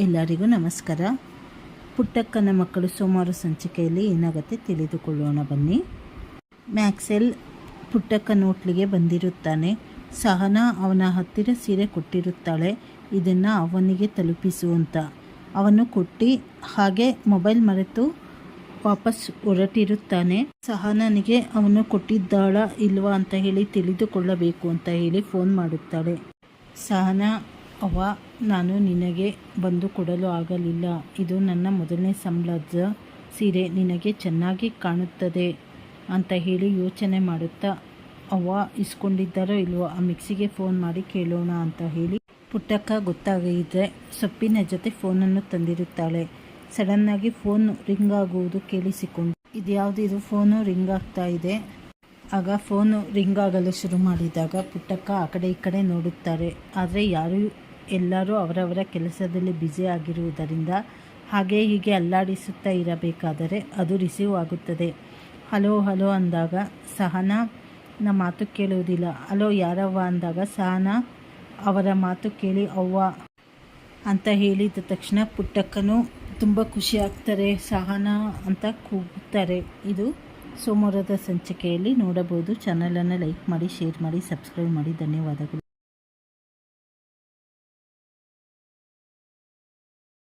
ಎಲ್ಲರಿಗೂ ನಮಸ್ಕಾರ. ಪುಟ್ಟಕ್ಕನ ಮಕ್ಕಳು ಸೋಮವಾರ ಸಂಚಿಕೆಯಲ್ಲಿ ಏನಾಗುತ್ತೆ ತಿಳಿದುಕೊಳ್ಳೋಣ ಬನ್ನಿ. ಮ್ಯಾಕ್ಸೆಲ್ ಪುಟ್ಟಕ್ಕನ ಹೋಟ್ಲಿಗೆ ಬಂದಿರುತ್ತಾನೆ. ಸಹನಾ ಅವನ ಹತ್ತಿರ ಸೀರೆ ಕೊಟ್ಟಿರುತ್ತಾಳೆ, ಇದನ್ನು ಅವನಿಗೆ ತಲುಪಿಸು ಅಂತ. ಅವನು ಕೊಟ್ಟು ಹಾಗೆ ಮೊಬೈಲ್ ಮರೆತು ವಾಪಸ್ ಹೊರಟಿರುತ್ತಾನೆ. ಸಹನಾನಿಗೆ ಅವನು ಕೊಟ್ಟಿದ್ದಾಳ ಇಲ್ವಾ ಅಂತ ಹೇಳಿ ತಿಳಿದುಕೊಳ್ಳಬೇಕು ಅಂತ ಹೇಳಿ ಫೋನ್ ಮಾಡುತ್ತಾಳೆ. ಸಹನಾ, ಅವ್ವ, ನಾನು ನಿನಗೆ ಬಂದು ಕೊಡಲು ಆಗಲಿಲ್ಲ. ಇದು ನನ್ನ ಮೊದಲನೇ ಸಂಬಳದ ಸೀರೆ, ನಿನಗೆ ಚೆನ್ನಾಗಿ ಕಾಣುತ್ತದೆ ಅಂತ ಹೇಳಿ ಯೋಚನೆ ಮಾಡುತ್ತಾ, ಅವ್ವ ಇಸ್ಕೊಂಡಿದ್ದಾರೋ ಇಲ್ವೋ ಆ ಮಿಕ್ಸಿಗೆ ಫೋನ್ ಮಾಡಿ ಕೇಳೋಣ ಅಂತ ಹೇಳಿ ಪುಟ್ಟಕ್ಕ ಗೊತ್ತಾಗಿದೆ ಸೊಪ್ಪಿನ ಜೊತೆ ಫೋನನ್ನು ತಂದಿರುತ್ತಾಳೆ. ಸಡನ್ನಾಗಿ ಫೋನ್ ರಿಂಗ್ ಆಗುವುದು ಕೇಳಿಸಿಕೊಂಡು, ಇದ್ಯಾವುದಿದು ಫೋನು ರಿಂಗ್ ಆಗ್ತಾ ಇದೆ. ಆಗ ಫೋನು ರಿಂಗ್ ಆಗಲು ಶುರು ಮಾಡಿದಾಗ ಪುಟ್ಟಕ್ಕ ಆ ಕಡೆ ಈ ಕಡೆ ನೋಡುತ್ತಾರೆ. ಆದರೆ ಎಲ್ಲರೂ ಅವರವರ ಕೆಲಸದಲ್ಲಿ ಬ್ಯುಸಿ ಆಗಿರುವುದರಿಂದ ಹಾಗೆ ಹೀಗೆ ಅಲ್ಲಾಡಿಸುತ್ತಾ ಇರಬೇಕಾದರೆ ಅದು ರಿಸೀವ್ ಆಗುತ್ತದೆ. ಹಲೋ ಹಲೋ ಅಂದಾಗ ಸಹನಾ ಮಾತು ಕೇಳುವುದಿಲ್ಲ. ಹಲೋ ಯಾರವ್ವ ಅಂದಾಗ ಸಹನಾ ಅವರ ಮಾತು ಕೇಳಿ ಅವ್ವ ಅಂತ ಹೇಳಿದ ತಕ್ಷಣ ಪುಟ್ಟಕ್ಕನು ತುಂಬ ಖುಷಿ ಆಗ್ತಾರೆ. ಸಹನಾ ಅಂತ ಕೂಗುತ್ತಾರೆ. ಇದು ಸೋಮವಾರದ ಸಂಚಿಕೆಯಲ್ಲಿ ನೋಡಬಹುದು. ಚಾನಲನ್ನು ಲೈಕ್ ಮಾಡಿ, ಶೇರ್ ಮಾಡಿ, ಸಬ್ಸ್ಕ್ರೈಬ್ ಮಾಡಿ. ಧನ್ಯವಾದಗಳು.